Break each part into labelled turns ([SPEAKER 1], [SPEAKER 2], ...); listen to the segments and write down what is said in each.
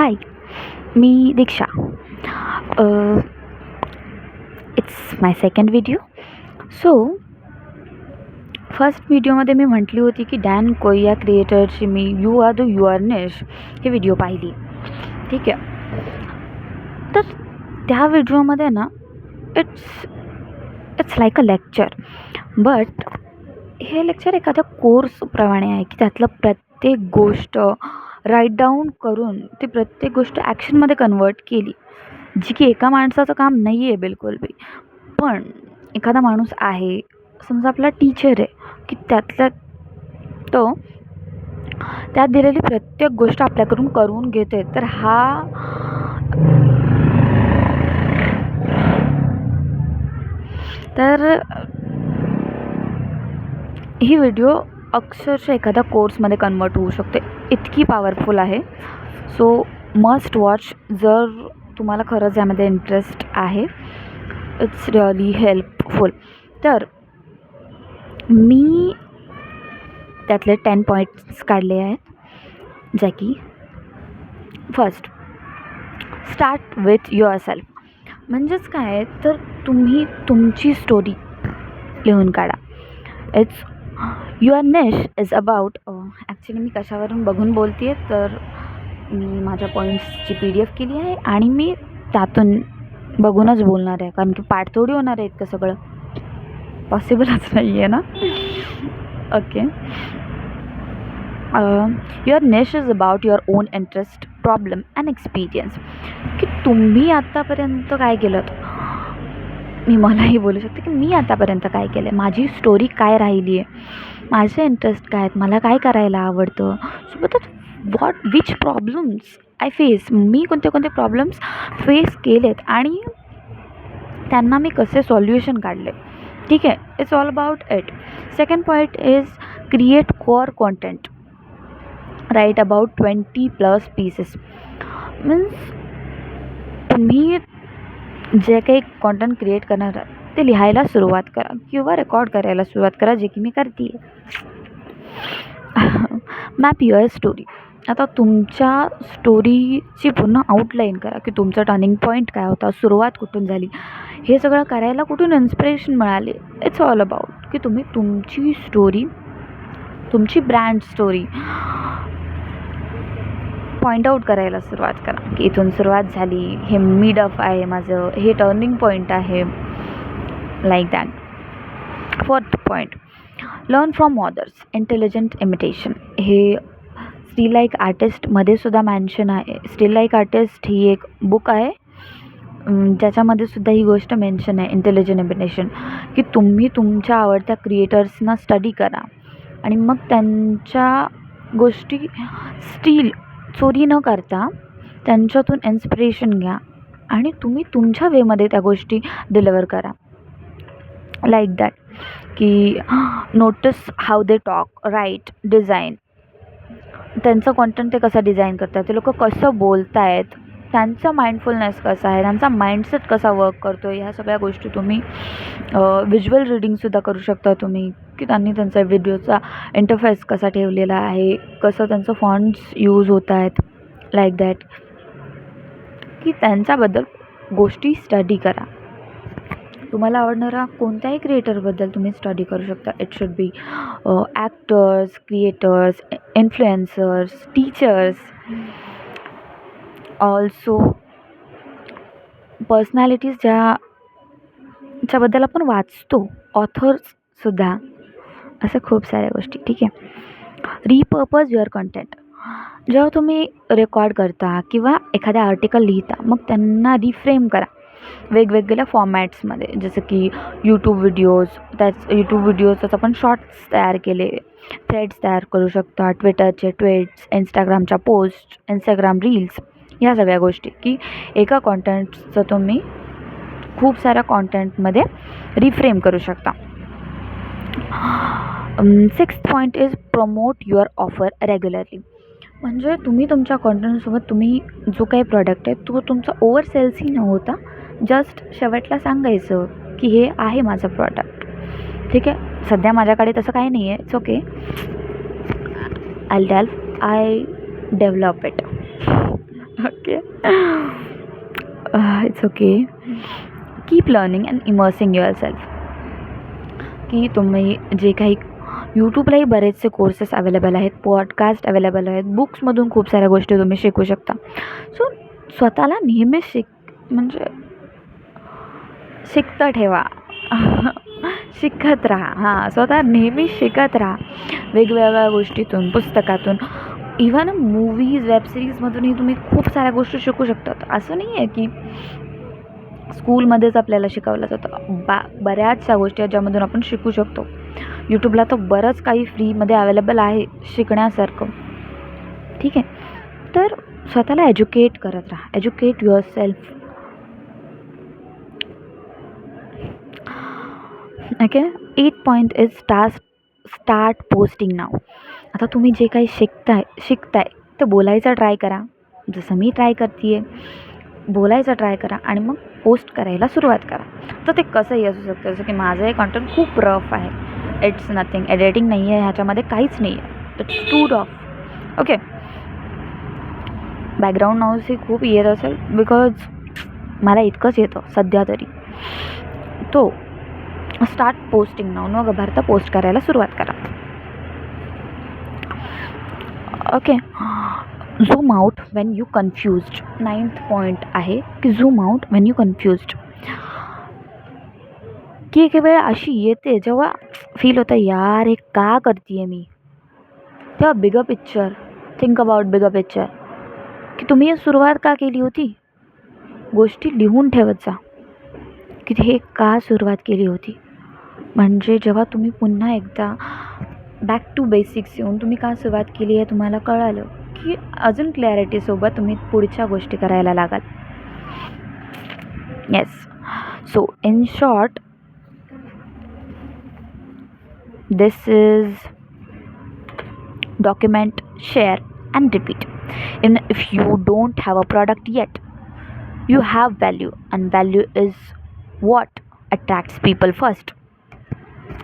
[SPEAKER 1] High, me Diksha. It's my second video. So first व्हिडिओमध्ये मी म्हटली होती की डॅन कोई या क्रिएटरची मी यू आर द युअरनेश हे व्हिडिओ पाहिली. ठीक आहे. तर त्या व्हिडिओमध्ये ना it's it's like a lecture, but हे लेक्चर एखाद्या कोर्सप्रमाणे आहे की त्यातलं प्रत्येक गोष्ट राईट डाऊन करून ती प्रत्येक गोष्ट ॲक्शनमध्ये कन्वर्ट केली, जी की एका माणसाचं काम नाही आहे बिलकुल बी. पण एखादा माणूस आहे, समजा आपला टीचर आहे, की त्यातल्या तो त्यात दिलेली प्रत्येक गोष्ट आपल्याकडून करून घेते. तर ही व्हिडिओ अक्षरशः एखाद्या कोर्समध्ये कन्वर्ट होऊ शकते, इतकी पॉवरफुल आहे. सो मस्ट वॉच जर तुम्हाला खरंच यामध्ये इंटरेस्ट आहे. It's really helpful. तर मी त्यातले 10 पॉईंट्स काढले आहेत, ज्या की first, start with yourself. म्हणजेच काय, तर तुम्ही तुमची स्टोरी लिहून काढा. इट्स युअर निश इज अबाउट, ॲक्च्युली मी कशावरून बघून बोलते आहे, तर मी माझ्या पॉईंट्सची PDF केली आहे आणि मी त्यातून बघूनच बोलणार आहे, कारण की पाठ थोडी होणार आहे. इतकं सगळं पॉसिबलच नाही आहे ना. Okay. Your niche is about your on interest, problem and experience. की तुम्ही आत्तापर्यंत काय केलं, मी मलाही बोलू शकते की मी आतापर्यंत काय केलं आहे, माझी स्टोरी काय राहिली आहे, माझे इंटरेस्ट काय आहेत, मला काय करायला आवडतं, सोबतच विच प्रॉब्लेम्स आय फेस, मी कोणते कोणते प्रॉब्लेम्स फेस केलेत आणि त्यांना मी कसे सॉल्युशन काढले. ठीक आहे. It's all about it. Second point is create core content. Write about 20+ pieces. Means तुम्ही जे काही कॉन्टेंट क्रिएट करणार आहात ते लिहायला सुरुवात करा किंवा रेकॉर्ड करायला सुरुवात करा, जे की मी करते आहे. Map your story. आता तुमच्या स्टोरीची पूर्ण आउटलाईन करा, की तुमचा टर्निंग पॉईंट काय होता, सुरुवात कुठून झाली, हे सगळं करायला कुठून इन्स्पिरेशन मिळाले. इट्स ऑल अबाउट की तुम्ही तुमची स्टोरी, तुमची ब्रँड स्टोरी पॉईंट आऊट करायला सुरुवात करा, की इथून सुरुवात झाली, हे मिड अप आहे माझं, हे टर्निंग पॉईंट आहे, like that. Fourth point, learn from others, intelligent imitation. हे स्टील लाईक आर्टिस्टमध्ये सुद्धा मेन्शन आहे. स्टील लाईक आर्टिस्ट ही एक बुक आहे, ज्याच्यामध्ये सुद्धा ही गोष्ट मेन्शन आहे, इंटेलिजंट इमिटेशन. की तुम्ही तुमच्या आवडत्या क्रिएटर्सना स्टडी करा आणि मग त्यांच्या गोष्टी चोरी न करता त्यांच्यातून इन्स्पिरेशन घ्या आणि तुम्ही तुमच्या वेमध्ये त्या गोष्टी डिलिव्हर करा, लाईक दॅट. की notice how they talk, right, design. त्यांचं कॉन्टेंट ते कसं डिझाईन करतात, ते लोक कसं बोलत आहेत, त्यांचा माइंडफुलनेस कसा आहे, त्यांचा माइंडसेट कसा वर्क करतो, ह्या सगळ्या गोष्टी तुम्ही व्हिज्युअल रीडिंगसुद्धा करू शकता तुम्ही, की त्यांनी त्यांचा व्हिडिओचा इंटरफेस कसा ठेवलेला आहे, कसं त्यांचं फॉन्ट्स यूज होत आहेत, लाईक दॅट. की त्यांच्याबद्दल गोष्टी स्टडी करा. तुम्हाला आवडणारा कोणत्याही क्रिएटरबद्दल तुम्ही स्टडी करू शकता. It should be actors, creators, influencers, teachers, also personalities ज्याच्याबद्दल आपण वाचतो, ऑथर्ससुद्धा, असं खूप साऱ्या गोष्टी. ठीक आहे. Repurpose your content. जेव्हा तुम्ही रेकॉर्ड करता किंवा एखाद्या आर्टिकल लिहिता, मग त्यांना रिफ्रेम करा वेगवेगळ्या फॉर्मॅट्समध्ये, जसं की यूट्यूब व्हिडिओजच आपण शॉर्ट्स तयार केले, थ्रेड्स तयार करू शकता, ट्विटरचे ट्वीट्स, इंस्टाग्रामच्या पोस्ट, इंस्टाग्राम रील्स, ह्या सगळ्या गोष्टी. की एका कॉन्टेंटचं तुम्ही खूप साऱ्या कॉन्टेंटमध्ये रिफ्रेम करू शकता. Sixth point is promote your offer regularly. म्हणजे तुम्ही तुमच्या कॉन्टेंटसोबत तुम्ही जो काही प्रॉडक्ट आहे तो तुमचा ओव्हर सेल्सही न होता जस्ट शेवटला सांगायचं की हे आहे माझं प्रॉडक्ट. ठीक आहे. सध्या माझ्याकडे तसं काही नाही आहे, it's okay, I develop it. Okay, it's okay. Keep learning and immersing your self. की तुम्ही जे काही यूट्यूबलाही बरेचसे कोर्सेस अवेलेबल आहेत, पॉडकास्ट अवेलेबल आहेत, बुक्समधून खूप साऱ्या गोष्टी तुम्ही शिकू शकता. सो स्वतःला नेहमी म्हणजे शिकत ठेवा. शिकत राहा. हां, स्वतः नेहमी शिकत राहा वेगवेगळ्या गोष्टीतून, पुस्तकातून. इव्हन मूव्हीज, वेबसिरीजमधूनही तुम्ही खूप साऱ्या गोष्टी शिकू शकतात. असं नाही आहे की स्कूलमध्येच आपल्याला शिकवलं जातं. बऱ्याचशा गोष्टी आहेत ज्यामधून आपण शिकू शकतो. यूट्यूबला तर बरंच काही फ्रीमध्ये अवेलेबल आहे शिकण्यासारखं. ठीक आहे, तर स्वतःला एज्युकेट करत राहा. Educate yourself. Okay. 8th point is start posting now. आता तुम्ही जे काही शिकताय ते बोलायचं ट्राय करा. जसं मी ट्राय करते आहे, बोलायचं ट्राय करा आणि मग पोस्ट करायला सुरुवात करा. तर ते कसंही असू शकतं. जसं की माझं हे कंटेंट खूप रफ आहे. It's nothing. एडिटिंग नाही आहे ह्याच्यामध्ये, काहीच नाही आहे. It's too rough. Okay. Background नॉईजही खूप येत असेल बिकॉज मला इतकंच येतं सध्या तरी. तो स्टार्ट पोस्टिंग नाव. न घाबरता पोस्ट करायला सुरुवात करा. Okay. Zoom out Wien you confused. 9th point आहे की zoom out Wien you confused. की एक वेळ अशी येते जेव्हा फील होतं यार हे का करते आहे मी. तेव्हा bigger picture, think about bigger picture, की तुम्ही हे सुरुवात का केली होती. गोष्टी लिहून ठेवत जा की हे का सुरुवात केली होती. म्हणजे जेव्हा तुम्ही पुन्हा एकदा बॅक टू बेसिक्स येऊन तुम्ही का सुरुवात केली आहे तुम्हाला कळालं की अजून क्लॅरिटीसोबत तुम्ही पुढच्या गोष्टी करायला लागाल. Yes. So in short, this is document, share and repeat. Even if you don't have a product yet, you have value, and value is what attracts people first.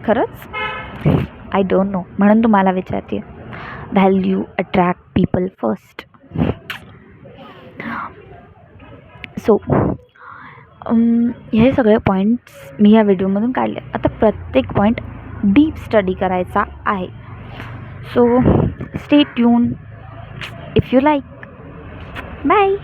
[SPEAKER 1] खरंच? I don't know, म्हणून तुम्हाला विचारते. Value attract people first. So हे सगळे points मी या व्हिडिओमधून काढले. आता प्रत्येक पॉईंट डीप स्टडी करायचा आहे. So stay tuned if you like. Bye.